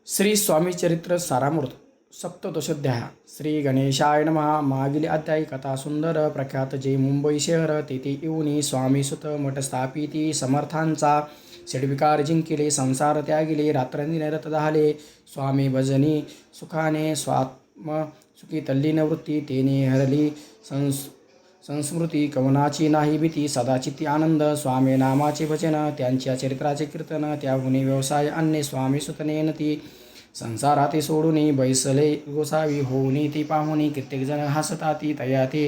श्री स्वामी चरित्र सारामृत सप्तदशोध्याय श्री गणेशाय नमः. मागील अध्यायी कथा सुंदर. प्रख्यात जे मुंबई शहर तेथे येऊनी स्वामी सुत मठ स्थापिती. समर्थांचा षड्विकार जिंकिले. संसार त्यागिले. रात्रंदिनरत झाले. स्वामी भजनी सुखाने स्वात्म सुखी तल्लीन वृत्ती. तेने हरली संस्मृती. कवनाची नाही भीती. सदाचित्ती आनंद. स्वामी नामाचे भजन. त्यांच्या चरित्राचे कीर्तन. त्याहुनी व्यवसाय अन्य स्वामी सुतने नती. संसाराती सोडूनी बैसले गोसावी. होऊनी ती पाहुनी कित्येकजण हसताती. तया ते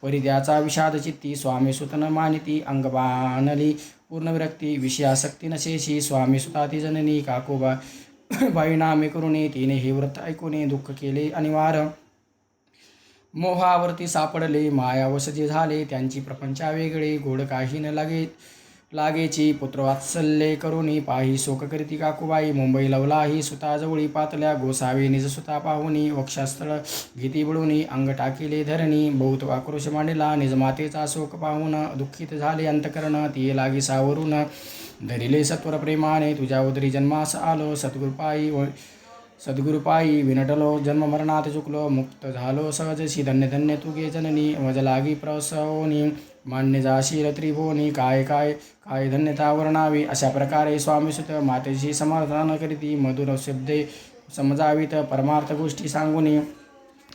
परित्याचा विषाद चित्ती. स्वामी सुतन मानिती. अंग बाणली पूर्ण विरक्ती. विषयासक्ती नशेशी. स्वामी सुताती जननी काकोबा बाई नामे करुणी. तिने हे व्रत ऐकून दुःख केले अनिवार्य. मोहावरती सापडले. मायावश जे झाले. त्यांची प्रपंचा वेगळे. गोड काही न लागेची. पुत्रवात्सल्ये करुणी पाही शोक करीती काकूबाई. मुंबई लवलाही सुताजवळी पातल्या. गोसावी निज सुता पाहुनी. वक्षस्थळ भीती बुडूनी. अंग टाकिले धरणी. बहुत आक्रोश मांडला. निज मातेचा शोक पाहून दुःखित झाले अंतकरण. ती लागी सावरून धरिले सत्वर प्रेमाने. तुझ्या उदरी जन्मास आलो. सद्गुरुपायी विनटलो. जन्म मरणात चुकलो. मुक्त झालो सहजशी. धन्य धन्य तुगे जननी. मज लागी प्रसवनी. मान्य जाशील त्रिभुवनी. काय काय काय धन्यता वर्णावी. अशा प्रकारे स्वामीसुत मातेशी समर्थन करीती. मधुर शब्दे समजावीत. परमार्थ गोष्टी सांगुनी.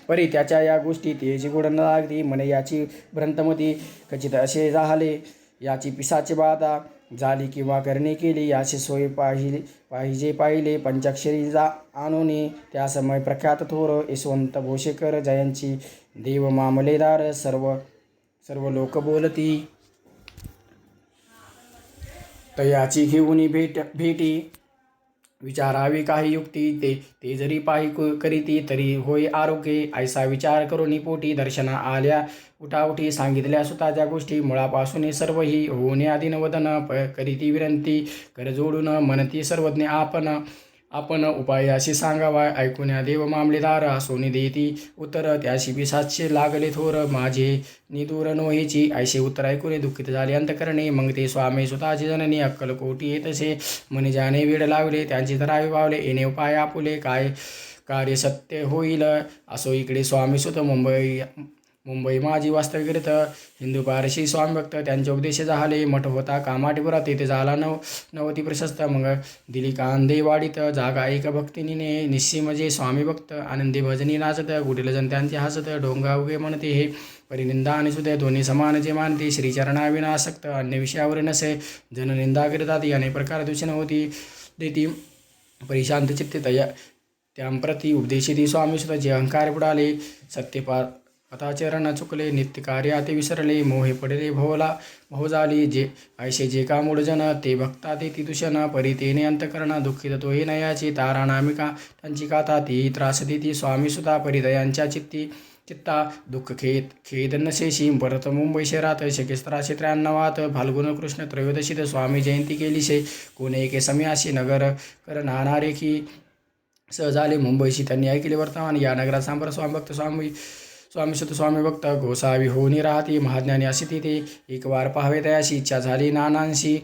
परी त्याच्या या गोष्टी तेजी गोड न लागती. मने याची भ्रंतमती. खचित असे झाले. याची पिसाची बाधा झाली किंवा करणे केली. याची सोय पाहिले. पंचाक्षरी आणूनी. त्या समय प्रख्यात थोर यशवंत भोसेकर जयांची देव मामलेदार सर्व लोक बोलती. तयाची घेऊनी भेटी. विचारावी काही युक्ती. ते जरी पाही करीती तरी होय आरोग्ये. ऐसा विचार करुनी पोटी. दर्शना आल्या उठाउठी. सांगितल्या सुताच्या गोष्टी. मुळापासून सर्वही. होऊन आदिन वदन करीती विनंती. कर जोडून म्हणती सर्वज्ञ आपण उपाय अशी सांगावा. ऐकून्या देव मामलेदार सोनी देती उत्तर. त्याशी पिसाचे लागले थोर. माझे निदूर नोहीची. ऐसे उत्तर ऐकून दुःखित झाले अंतकरणे. मग ते स्वामी सुताची जननी अक्कलकोटी येतसे. मनी ज्याने वेळ लावले त्यांची धरावे वावले. येणे उपाय आपुले. काय कार्य सत्य होईल असो इकडे. स्वामी सुत मुंबई माझी वास्तविकरित. हिंदू पारशी स्वामी भक्त त्यांचे उपदेश झाले. मठ होता कामाटीपुरात. तेथे झाला नवती प्रशस्त. मग दिली कांदे वाढीत जागा एक भक्तिनीने. निस्सीम जे स्वामी भक्त आनंदी भजनी नाचत. गुटीलजन त्यांचे हसत. डोंगा उगे म्हणते हे परिनिंदा आणि सुदय दोन्ही समान जे मानते. श्रीचरणाविना आसक्त अन्य विषयावर नसे. जननिंदा करतात. याने प्रकार दूषण होती देती. परिशांत चित्ते त्यांप्रती उपदेशिती स्वामी सुद्धा. जे अहंकार बुडाले सत्यपार पथाचरण चुकले. नित्य कार्याते विसरले. मोहे पडले भव झाली. जे ऐसे जे का मूळजन ते भक्ता ते दूषण. परी तेने अंतकरण दुःखित तो हे नयाची. तारा नामिका त्यांची गाथा. ती त्रास देती स्वामी सुता. परिदयांच्या चित्ता दुःख खेद नशेशी. परत मुंबई शहरात 1193 फाल्गुन कृष्ण त्रयोदशीत स्वामी जयंती केलीशे. कोणे एके समयाशी नगर कर नाना रेखी झाले. मुंबईशी त्यांनी ऐकले वर्तमान. या नगरात सांबर स्वामीभक्त स्वामीसुत स्वामी भक्त गोसावी होऊनी राहती. महाज्ञानी अशी तिथे एक वार पाहावे तयाशी इच्छा झाली नानांशी.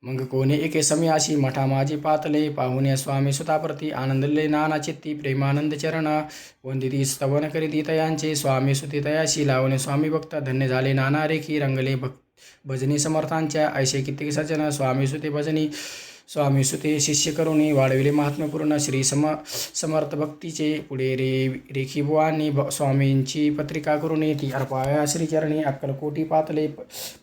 मग कोणी एके समयाशी मठा माझी पातले. पाहुणे स्वामी सुताप्रती आनंदले नाना चित्ती. प्रेमानंद चरण वंदिती स्तवन करीती तयांचे. स्वामी सुती तयाशी लावणे स्वामी भक्त. धन्य झाले नाना रेखी. रंगले भजनी समर्थांच्या. ऐसे कित्येक सज्जन स्वामी सुते भजनी. स्वामी सुते शिष्य करुणी वाढविले महात्म्यपूर्ण. श्री समर्थ भक्तीचे. पुढे रेखी बुवांनी स्वामींची पत्रिका करुणी ती अर्पाव्या श्रीचरणी. अक्कलकोटी पातले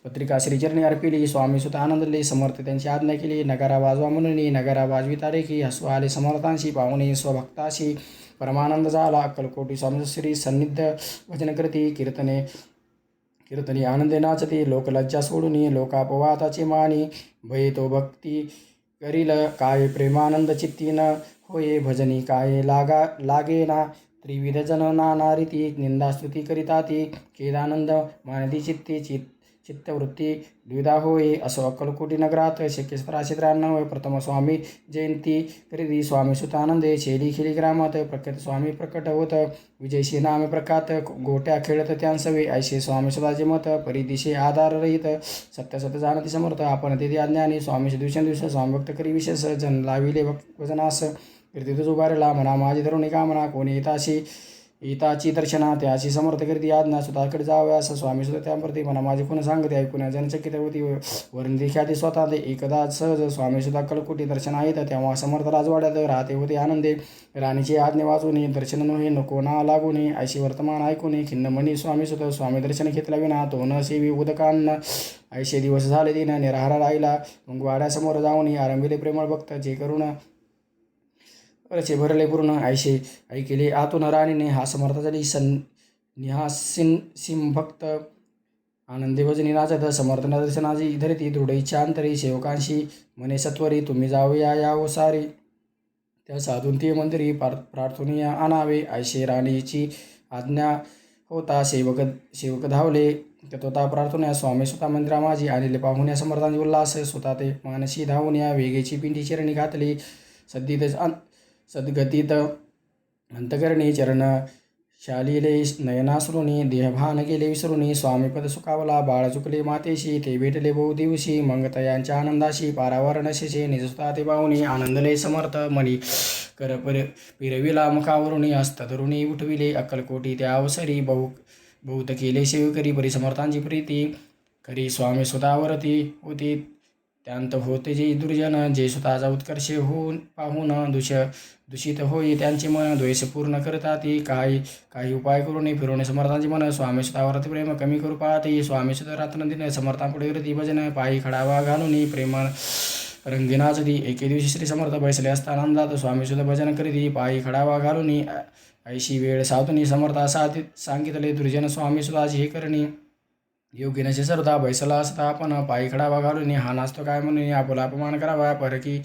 पत्रिका श्रीचरणी अर्पिली. स्वामी सुत आनंदले. समर्थ त्यांची आज्ञा केली. नगारा वाजवा म्हणून. नगारा वाजविता रेखी. हसू आले समर्थांशी. पाहुणे स्वभक्ताशी. परमानंद झाला. अक्कलकोटी स्वामी श्री सन्निध्य भजन करती. कीर्तनी आनंदे नाचते. लोकलज्जा सोडून लोकापवाताची मानी. भय तो भक्ती करील काय प्रेमानंद चित्तीन होये. भजनी काय लागे ना. त्रिविध जन नाना रीती. निंदा स्तुती करिता ती. खेदानंद मानती चित्ते. चित्तवृत्ती द्विधा होय. असो अक्कलकोटी नगरात शक्य 1793 प्रथम स्वामी जयंती करीती स्वामी सुतानंदे शेली खेली ग्रामात प्रख्यात स्वामी प्रकट होत. विजयशी नामे प्रख्यात गोट्या खेळत त्यांसवे ऐसे स्वामी सुताचे मत परिदिशे आधार रहित सत्य सत्य जाणती समर्थ आपण तेथे अज्ञानी स्वामीशी दिवसेंदिवस स्वामी भक्त करी विशेष जन लाविले वजनास कीर्तीतच उभारला म्हणा माझी धरुणी कामना कोणी इताची दर्शना त्याची समर्थ करीती आज्ञा स्वतःकडे जाव्यास स्वामी सुद्धा त्याप्रती म्हणा माझे कोण सांगते ऐकून जनचकित होती वरंदी ख्याती स्वतः ते एकदा सहज स्वामी सुद्धा अक्कलकोटी दर्शना येत तेव्हा समर्थ राजवाड्यात राहते होते आनंदे राणीची आज्ञा वाचून दर्शन नव्हे नको ना लागून ऐशी वर्तमान ऐकून खिन्न मनी स्वामी सुद्धा स्वामी दर्शन घेतला विना तो न सेवी उदकान्न ऐशे दिवस झाले दिन निराहारा राहिला मग वाड्यासमोर जाऊन आरंभिले प्रेमळ भक्त जे करून रचे भरले पूर्ण ऐशे ऐकिले आतून राणीने हा समर्थ झाली निहासिन भक्त आनंदी भजनी नाचत समर्थ दर्शनाची धरती दृढ इच्छा अंतरी सेवकांशी मने सत्वरी तुम्ही जाऊया या ओसारी त्या साधून ती मंदिरी प्रार्थनीय आणावे ऐशे राणीची आज्ञा होता सेवक धावले ततोता प्रार्थना स्वामी स्वतः मंदिरा माझी आणले पाहून या समर्थांची उल्हास स्वतः ते मानसी धावून या वेगेची पिंडी चरणी घातली सद्गतीत अंतकरणी चरण शालिले नयनासरुणी देहभान गेले विसरुनी स्वामीपद सुखावला बाळ चुकले मातेशी ते भेटले बहु दिवशी मग तयांच्या आनंदाशी पारावर नशेचे निज स्वतः ते पाहुणी आनंदले समर्थ मनी कर पिरविला मुखावरुणी हस्तधरुणी उठविले अक्कलकोटी त्या अवसरी बहुत केले सेवकरी बरी समर्थांची प्रीती करी स्वामी स्वतःवरती होती त्यांत होते जे दुर्जन जे स्वतःचा उत्कर्ष होऊन पाहून दूषित होई त्यांचे मन द्वेष पूर्ण करतात काही उपाय करून फिरवणे समर्थांचे मन स्वामी स्वतःवरती प्रेम कमी करू पाहते स्वामी सुद्धा रात्रंदिने समर्थांपुढे करती भजन पायी खडावा घालून प्रेम रंगीनाचती एके दिवशी श्री समर्थ बैसले असता आनंदात स्वामी सुद्धा भजन करीती पायी खडावा घालून ऐशी वेळ साधुनी समर्था सांगितले दुर्जन स्वामी सुद्धाची हे करणी योगी नसे सरता बैसला असता आपण पायी खडावा घालून हा नाचतो काय म्हणून आपला अपमान करावा परकी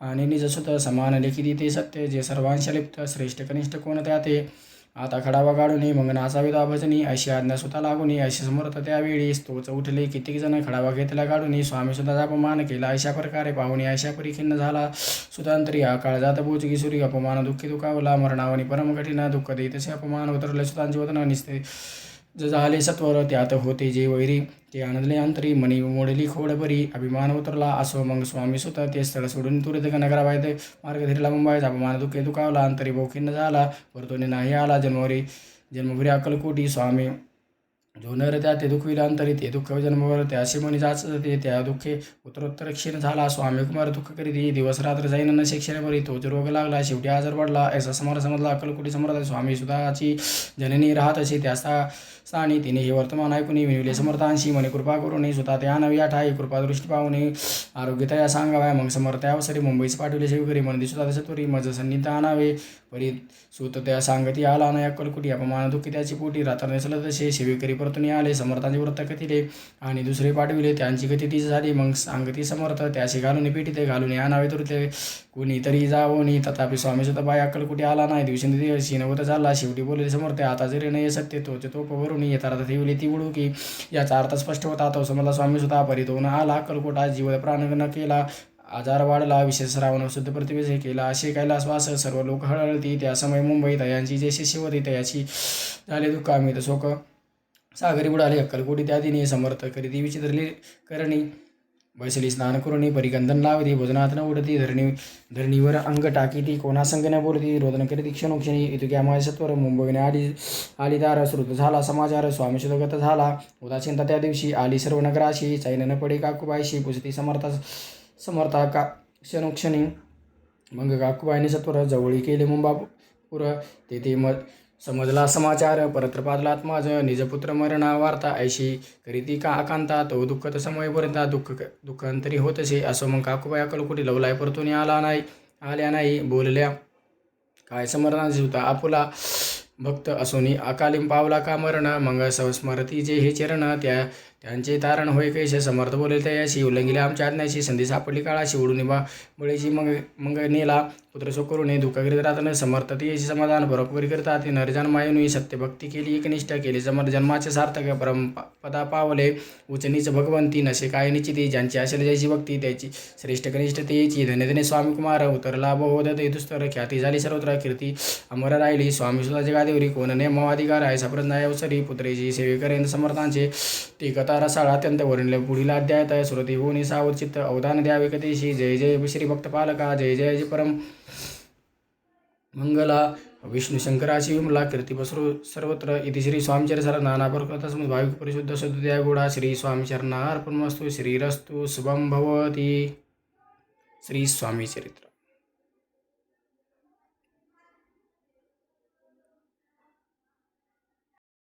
आणि निज स्वतः समान लेखी ते सत्य जे सर्वांश लिप्त श्रेष्ठ कनिष्ठ कोण त्या ते आता खडावा काढून मग नाचाविदा भजनी अशी आज्ञा स्वतः लागून अशी समर्थ त्यावेळी स्तोच उठले कित्येक जण खडावा घेतला काढून स्वामी सुद्धा अपमान केला अशा प्रकारे पाहुणे अशा परी खिन्न झाला सुतांतरी हा काळ जात बोचगी सुरी अपमान दुःखी दुखावला मरणावनी परम कठीण दुःख देतसे अपमान उतरले सुतांचे वतन निसते झाले सत्वर त्यात होते जे वैरी ते आनंदले अंतरी मनी मोडली खोडभरी अभिमान उतरला असो मग स्वामी सुत ते स्थळ सोडून तुरत नगराबाहेर मार्ग धरला मुंबईचा अपमान दुःखे दुखावला अंतरी बहुखिन्न झाला परतोने नाही आला जन्मभरी अक्कलकोटी स्वामी जो नर त्या ते दुःखविला अंतरी ते दुःख जन्मभर त्याशी मनी जाचते त्या दुःखे उत्तरोत्तर क्षीण झाला स्वामी कुमार दुःख करीत दिवस रात्र जाईन नसे क्षणभरी तोच रोग लागला शेवटी आजार पडला ऐसा समर समजला अक्कलकोटी समर्थ स्वामी सुधाची जननी राहत असे त्या स्थानी तिने हे वर्तमान ऐकून विनविले समर्थांशी मने कृपा करून स्वतः ते आणावी ठाई कृपा दृष्टी पाहून आरोग्यतया सांगाव्या मग समर्थ अवसरी मुंबईस पाठविले सेवकरी मनदी सुद्धा सत्वरी मज सन्निध आणावे परी सुत त्या सांगती आला नाही अक्कलकोटी अपमान दुःखी त्याची पोटी रात्र नेसलं तसे सेवेकरी परतून आले समर्थांचे व्रत कथिले आणि दुसरे पाठविले त्यांची गती तीच झाली मग सांगती समर्थ त्याशी घालून पेटीते घालून आणावे तर ते कुणीतरी जावोनी तथापि स्वामी सुद्धा बाई अक्कलकोटी आला नाही दिवसेंदिवस नवत झाला शेवटी बोलले समर्थ आता जरी नाही सत्य तोच तोपवरून येतार्थ ठेवली ती उडू की याचा अर्थ स्पष्ट होता तो समजला स्वामी सुद्धा परितोन आला अक्कलकोटा जीव प्राण न केला आजार वाढला विशेष श्रावण शुद्ध प्रतिवेश केला असे कैलास वास सर्व लोक हळहळती त्या समय मुंबई तयांची जे शिष्य होती तयाची झाले दुःख आम्ही शोक सागरी बुडाले अक्कलकोटी त्या दिनी समर्थ करीती विचित्रली करणी बैसली स्नान करुणी परिगंधन लावती भोजनात न उडती धरणीवर अंग टाकी ती कोणासंग न बोलती रोदन करीती क्षणोक्षणी इतक्या माझ्यासत्वर मुंबईने आली दार श्रुत झाला समाचार स्वामी सुधगत झाला उदासीनता त्या दिवशी आली सर्व नगराशी चैन न पडे काकूबाईशी पुजती समर्था का क्षणोक्षणी मग काकूबाईने सत्वर जवळी केले मुंबापूर तेथे समजला समाचार परत्र पादलात माझ निजपुत्र मरणा वार्ता ऐशी करीती का आकांता तो दुःखत समयपर्यंत दुःख अंतरी होतसे असो मग काकूबाई अक्कलकोटी लवलाय परतून आल्या नाही बोलल्या काय समर्थांची होता आपुला भक्त असोनी अकालीम पावला का मरण मग संस्मरती जे हे चरण त्यांचे तारण होय कैसे समर्थ बोले तयाशी उल्लंघिले आमच्या आज्ञाशी संधी सापडली काळाशी उडून बळीची मग नेला पुत्र सो करून दुःख करीत राहताना समर्थ याशी समाधान परोपकारी करतात नरजन मायनुई सत्यभक्ती केली एकनिष्ठा केली समर्थ जन्माचे सार्थक परमपदा पावले उचनीच भगवंती नसे काय निश्चिती ज्यांची असेल ज्याची भक्ती त्याची श्रेष्ठ कनिष्ठ तेची धन्यधने स्वामी कुमार उतरला बहुवदत दुस्तर ख्याती झाली सर्वत्र कीर्ती अमर राहिली स्वामी सुद्धा जगादेवरी कोण नेमाधिकार आहे सप्रज्ञाय अवसरी पुत्रेची सेवे करेन समर्थांचे ती कथा रसाळ अत्यंत वर्णले पुढील अध्यायात आहे श्रुती होऊन सावचित्त अवदान द्यावे कथेशी जय जय श्री भक्त पालका जय जय जय परम मंगला विष्णू शंकराची विमला कीर्ती पसरू सर्वत्र इति श्री स्वामीचर नाना प्रकतस्मृत भाविक परिशुद्ध सद्या गुडा श्री स्वामी चरणार्पणमस्तु श्रीरस्तु शुभम भवती श्री स्वामी चरित्र।